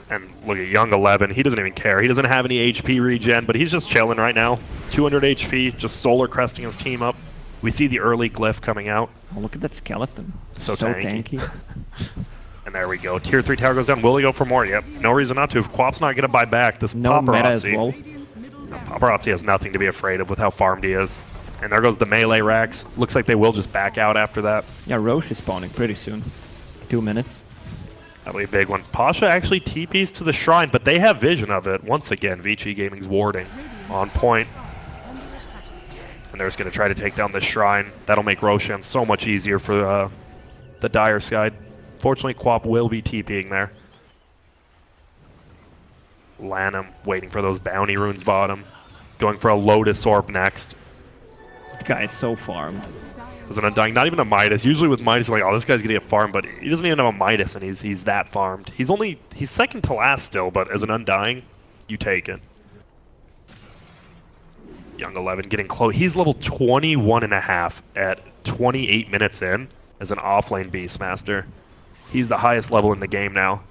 And look at Young 11, he doesn't even care. He doesn't have any HP regen, but he's just chilling right now. 200 HP, just solar cresting his team up. We see the early glyph coming out. Oh, look at that skeleton. So tanky. And there we go. Tier 3 tower goes down. Will he go for more? Yep. No reason not to. If Quap's not going to buy back, this no Paparazzi. meta as well. Paparazzi has nothing to be afraid of with how farmed he is. And there goes the melee racks. Looks like they will just back out after that. Yeah, Roche is spawning pretty soon. 2 minutes. That'll be a big one. Pasha actually TPs to the shrine, but they have vision of it. Once again, Vici Gaming's warding on point. And they're just going to try to take down the shrine. That'll make Roshan so much easier for the dire side. Fortunately, Quap will be TPing there. Lanham waiting for those bounty runes bottom. Going for a Lotus Orb next. The guy is so farmed. As an Undying, not even a Midas. Usually with Midas, you're like, oh, this guy's gonna get farmed, but he doesn't even have a Midas, and he's that farmed. He's second to last still, but as an Undying, you take it. Young 11 getting close. He's level 21.5 at 28 minutes in as an offlane Beastmaster. He's the highest level in the game now.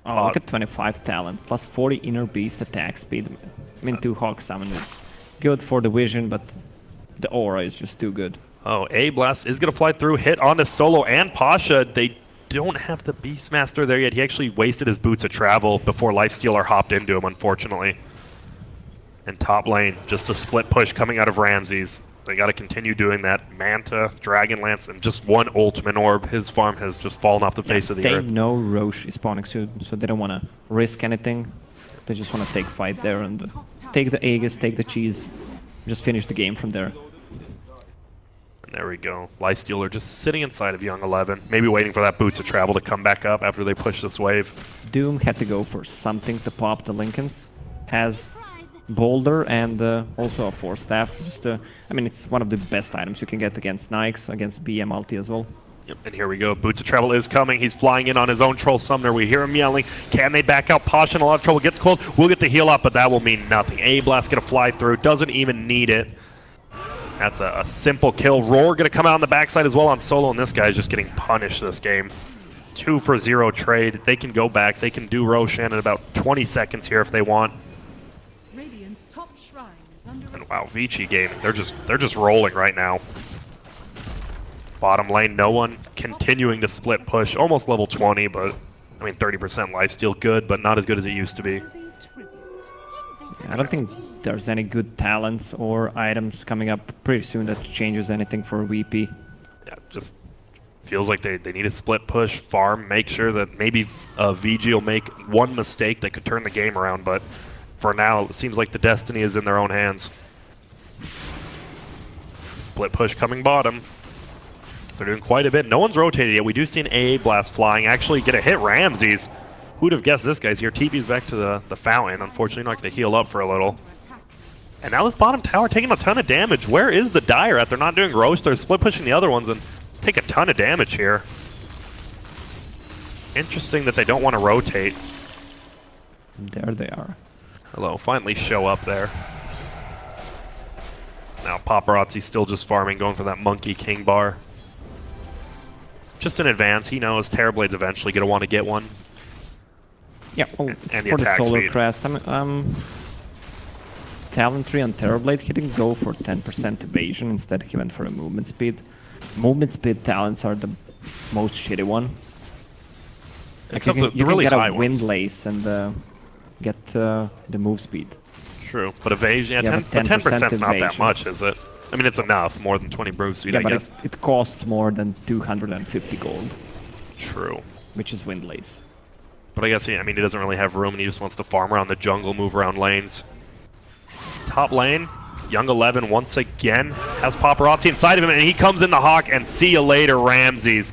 Oh, look at 25 talent, plus 40 inner beast attack speed. I mean, 2 Hawk summon is good for the vision, but the aura is just too good. Oh, A Blast is going to fly through, hit onto Solo and Pasha. They don't have the Beastmaster there yet. He actually wasted his boots of travel before Lifestealer hopped into him, unfortunately. And top lane, just a split push coming out of Ramses. They got to continue doing that. Manta, Dragon Lance, and just one Ultimate Orb. His farm has just fallen off the face of the earth. They know Roche is spawning soon, so they don't want to risk anything. They just want to take fight there and take the Aegis, take the cheese, just finish the game from there. And there we go. Lifestealer just sitting inside of Young 11, maybe waiting for that Boots of Travel to come back up after they push this wave. Doom had to go for something to pop the Lincolns. Has Boulder and also a Force Staff. Just I mean, it's one of the best items you can get against Nikes, against BM ulti as well. Yep, and here we go. Boots of Travel is coming. He's flying in on his own Troll Summoner. We hear him yelling. Can they back out? Pasha in a lot of trouble. Gets cold. We'll get the heal up, but that will mean nothing. A-Blast going to fly through. Doesn't even need it. That's a simple kill. Roar going to come out on the backside as well on solo, and this guy's just getting punished this game. 2 for 0 trade. They can go back. They can do Roshan in about 20 seconds here if they want. Radiant's top shrine is under And attack. wow, Vici Gaming, they're just rolling right now. Bottom lane, no one continuing to split push. Almost level 20, but I mean 30% lifesteal, good, but not as good as it used to be. Worthy tribute. I don't think there's any good talents or items coming up pretty soon that changes anything for VP. Yeah, just feels like they need to split push, farm, make sure that maybe VG will make one mistake that could turn the game around, but for now, it seems like the destiny is in their own hands. Split push coming bottom. They're doing quite a bit. No one's rotated yet. We do see an AA Blast flying. Actually get a hit Ramses. Who'd have guessed this guy's here? TP's back to the fountain. Unfortunately, not going to heal up for a little. And now this bottom tower taking a ton of damage. Where is the Dire at? They're not doing roast. They're split pushing the other ones and take a ton of damage here. Interesting that they don't want to rotate. There they are. Hello, finally show up there. Now Paparazzi's still just farming, going for that Monkey King bar. Just in advance, he knows Terrorblade's eventually going to want to get one. Yeah, well, And the for the attack Solar speed. Crest, Talent Tree on Terrorblade, he didn't go for 10% evasion, instead he went for a movement speed. Movement speed talents are the most shitty one. Like Except you the really can get high a ones. Windlace and get the move speed. True, but evasion, yeah, Yeah, 10, but 10% is not that evasion. much, is it? I mean, it's enough, more than 20 move speed, Yeah, I but guess. it costs more than 250 gold, True. which is Windlace. But I guess, I mean, he doesn't really have room, and he just wants to farm around the jungle, move around lanes. Top lane, Young 11 once again has Paparazzi inside of him, and he comes in the Hawk, and see you later, Ramses.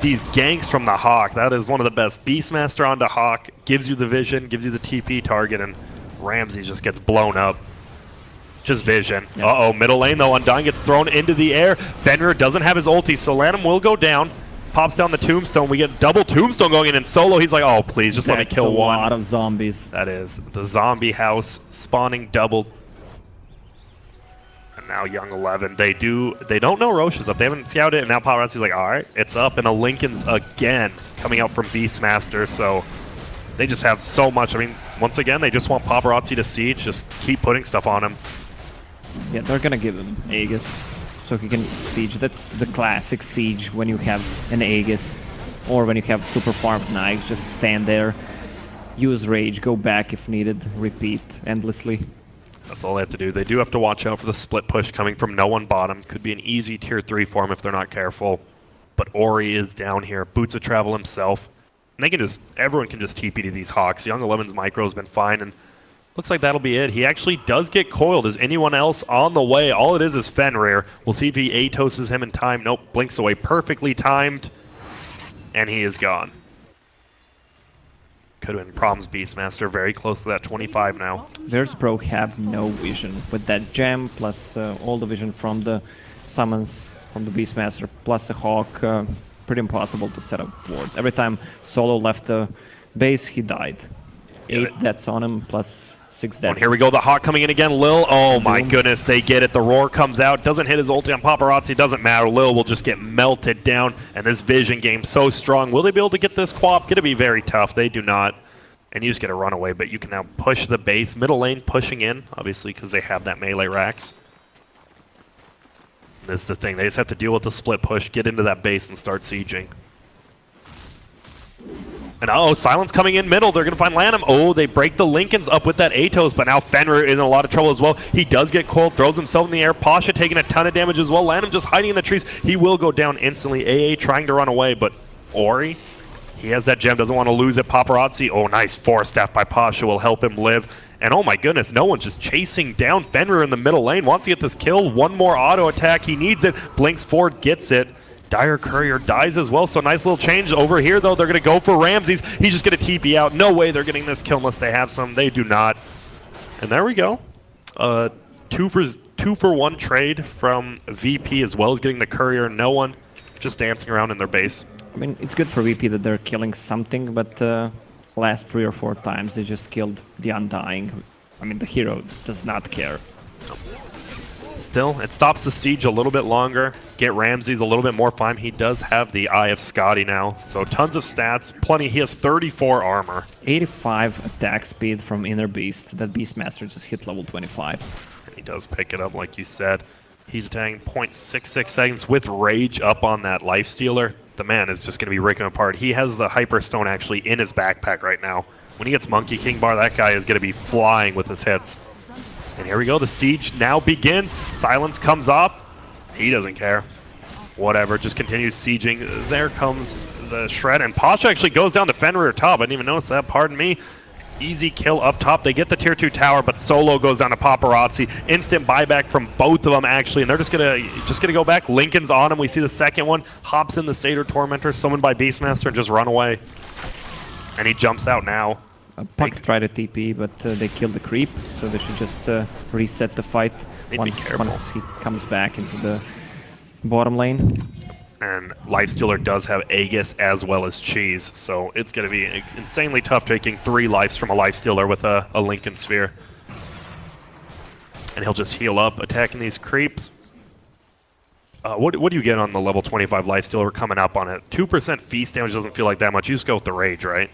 These ganks from the Hawk, that is one of the best. Beastmaster onto Hawk, gives you the vision, gives you the TP target, and Ramses just gets blown up. Just vision. Yep. Uh-oh, middle lane though, Undying gets thrown into the air. Fenrir doesn't have his ulti, so Lanham will go down. Pops down the tombstone. We get double tombstone going in solo. He's like, oh, please, just let me That's kill a one. lot of zombies. That is the zombie house spawning double. And now Young 11, they don't know Roche is up. They haven't scouted it, and now Paparazzi's like, all right, it's up. And a Lincoln's again coming out from Beastmaster, so they just have so much. I mean, once again, they just want Paparazzi to siege, just keep putting stuff on him. Yeah, they're gonna give him Aegis, so he can siege. That's the classic siege when you have an Aegis, or when you have super farmed knives. Just stand there, use rage, go back if needed, repeat endlessly. That's all they have to do. They do have to watch out for the split push coming from no one bottom. Could be an easy tier 3 for them if they're not careful. But Ori is down here. Boots of Travel himself. And they can just, everyone can just TP to these Hawks. Young 11's micro's been fine, and looks like that'll be it. He actually does get coiled. Is anyone else on the way? All it is Fenrir. We'll see if he Atoses him in time. Nope, blinks away. Perfectly timed. And he is gone. Could have been Prom's Beastmaster. Very close to that 25 now. Virtus.Pro have no vision. With that gem, plus all the vision from the summons, from the Beastmaster, plus the Hawk, pretty impossible to set up wards. Every time Solo left the base, he died. Yeah, 8 deaths on him, plus 6 And deaths. here we go, the Hawk coming in again. Lil, oh my Boom. goodness, they get it. The roar comes out, doesn't hit his ulti on Paparazzi, doesn't matter. Lil will just get melted down, and this vision game so strong. Will they be able to get this quap? Gonna be very tough. They do not. And you just get a runaway, but you can now push the base. Middle lane pushing in, obviously, because they have that melee racks. This is the thing, they just have to deal with the split push, get into that base, and start sieging. And oh, Silence coming in middle. They're going to find Lanham. Oh, they break the Lincolns up with that Atos, but now Fenrir is in a lot of trouble as well. He does get cold, throws himself in the air. Pasha taking a ton of damage as well. Lanham just hiding in the trees. He will go down instantly. AA trying to run away, but Ori He has that gem, doesn't want to lose it. Paparazzi, oh, nice force staff by Pasha will help him live. And oh my goodness, no one's just chasing down Fenrir in the middle lane. Wants to get this kill. One more auto attack. He needs it. Blinks forward, gets it. Dire Courier dies as well, so nice little change over here, though. They're going to go for Ramses. He's just going to TP out. No way they're getting this kill unless they have some. They do not. And there we go. Two for one trade from VP as well as getting the Courier. No one just dancing around in their base. I mean, it's good for VP that they're killing something, but last 3 or 4 times they just killed the Undying. I mean, the hero does not care. Still, it stops the siege a little bit longer. Get Ramses a little bit more time. He does have the Eye of Scotty now, so tons of stats, plenty. He has 34 armor. 85 attack speed from Inner Beast. That Beastmaster just hit level 25. And he does pick it up, like you said. He's attacking 0.66 seconds with Rage up on that Lifestealer. The man is just going to be raking him apart. He has the Hyperstone actually in his backpack right now. When he gets Monkey King Bar, that guy is going to be flying with his hits. And here we go. The siege now begins. Silence comes off. He doesn't care. Whatever. Just continues sieging. There comes the shred. And Pasha actually goes down to Fenrir top. I didn't even notice that. Pardon me. Easy kill up top. They get the tier 2 tower, but Solo goes down to Paparazzi. Instant buyback from both of them, actually. And they're just gonna go back. Lincoln's on him. We see the second one. Hops in the Satyr Tormentor, summoned by Beastmaster, and just run away. And he jumps out now. Puck tried a TP, but they killed the creep, so they should just reset the fight once he comes back into the bottom lane. And Lifestealer does have Aegis as well as Cheese, so it's going to be insanely tough taking 3 lives from a Lifestealer with a Lincoln Sphere. And he'll just heal up, attacking these creeps. What do you get on the level 25 Lifestealer? We're coming up on it. 2% feast damage doesn't feel like that much. You just go with the Rage, right?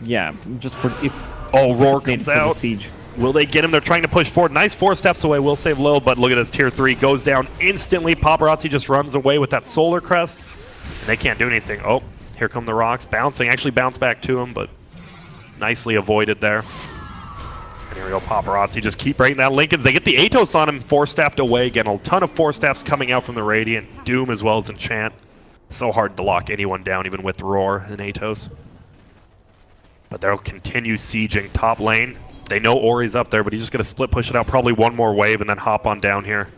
Yeah, just for if. Oh, Roar comes out. Siege. Will they get him? They're trying to push forward. Nice 4 steps away. Will save Lil, but look at this. Tier 3 goes down instantly. Paparazzi just runs away with that Solar Crest. And they can't do anything. Oh, here come the rocks. Bouncing. Actually bounce back to him, but nicely avoided there. And here we go. Paparazzi just keep raiding that Lincolns. They get the Atos on him. 4-staffed away. Again, a ton of 4-staffs coming out from the Radiant. Doom as well as Enchant. So hard to lock anyone down, even with Roar and Atos. But they'll continue sieging top lane. They know Ori's up there, but he's just going to split push it out probably one more wave and then hop on down here.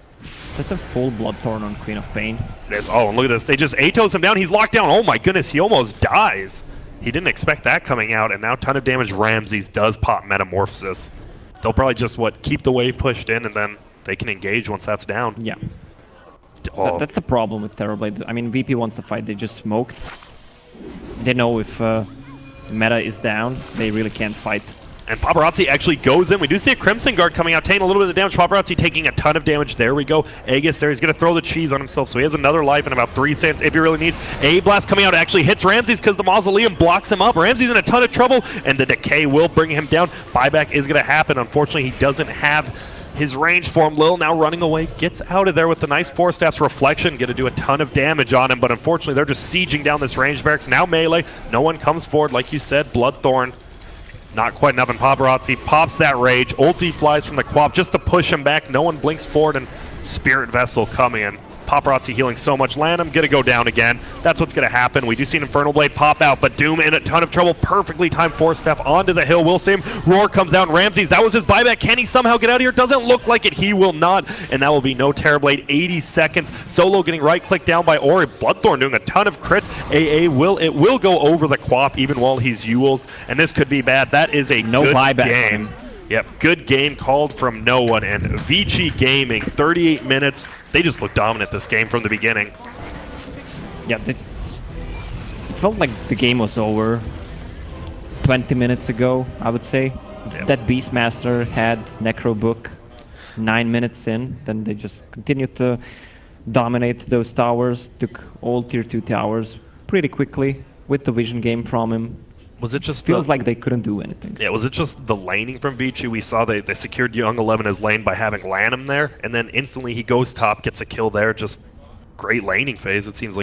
That's a full Bloodthorn on Queen of Pain. It is. Oh, and look at this. They just Atos him down. He's locked down. Oh my goodness, he almost dies. He didn't expect that coming out, and now ton of damage. Ramses does pop Metamorphosis. They'll probably just, keep the wave pushed in, and then they can engage once that's down. Yeah. Oh. That's the problem with Terrorblade. I mean, VP wants to fight. They just smoked. They know if meta is down, they really can't fight. And Paparazzi actually goes in. We do see a Crimson Guard coming out, taking a little bit of damage. Paparazzi taking a ton of damage. There we go. Aegis there. He's going to throw the cheese on himself, so he has another life in about 3 seconds if he really needs. A-Blast coming out actually hits Ramses because the Mausoleum blocks him up. Ramses in a ton of trouble, and the Decay will bring him down. Buyback is going to happen. Unfortunately, he doesn't have his range for him. Lil now running away, gets out of there with the nice 4-staffs Reflection, going to do a ton of damage on him, but unfortunately they're just sieging down this range barracks. Now melee, no one comes forward, like you said. Bloodthorn, not quite enough, and Paparazzi pops that Rage. Ulti flies from the Quap just to push him back. No one blinks forward, and Spirit Vessel coming in. Paparazzi healing so much. Lanham gonna go down again. That's what's gonna happen. We do see an Infernal Blade pop out, but Doom in a ton of trouble. Perfectly timed 4-step onto the hill. Will save him. Roar comes down. Ramses, that was his buyback. Can he somehow get out of here? Doesn't look like it. He will not, and that will be no Terrorblade. 80 seconds. Solo getting right-clicked down by Ori. Bloodthorn doing a ton of crits. AA will go over the Quap even while he's Yules, and this could be bad. That is a no good buyback game. Yep, good game called from no one, and Vici Gaming, 38 minutes. They just looked dominant this game from the beginning. Yeah, it felt like the game was over 20 minutes ago, I would say. Yep. That Beastmaster had Necro Book 9 minutes in, then they just continued to dominate those towers, took all tier 2 towers pretty quickly with the vision game from him. Was it just feels like they couldn't do anything? Yeah, was it just the laning from Vici? We saw they secured Young 11 as lane by having Lanham there, and then instantly he goes top, gets a kill there. Just great laning phase, it seems like.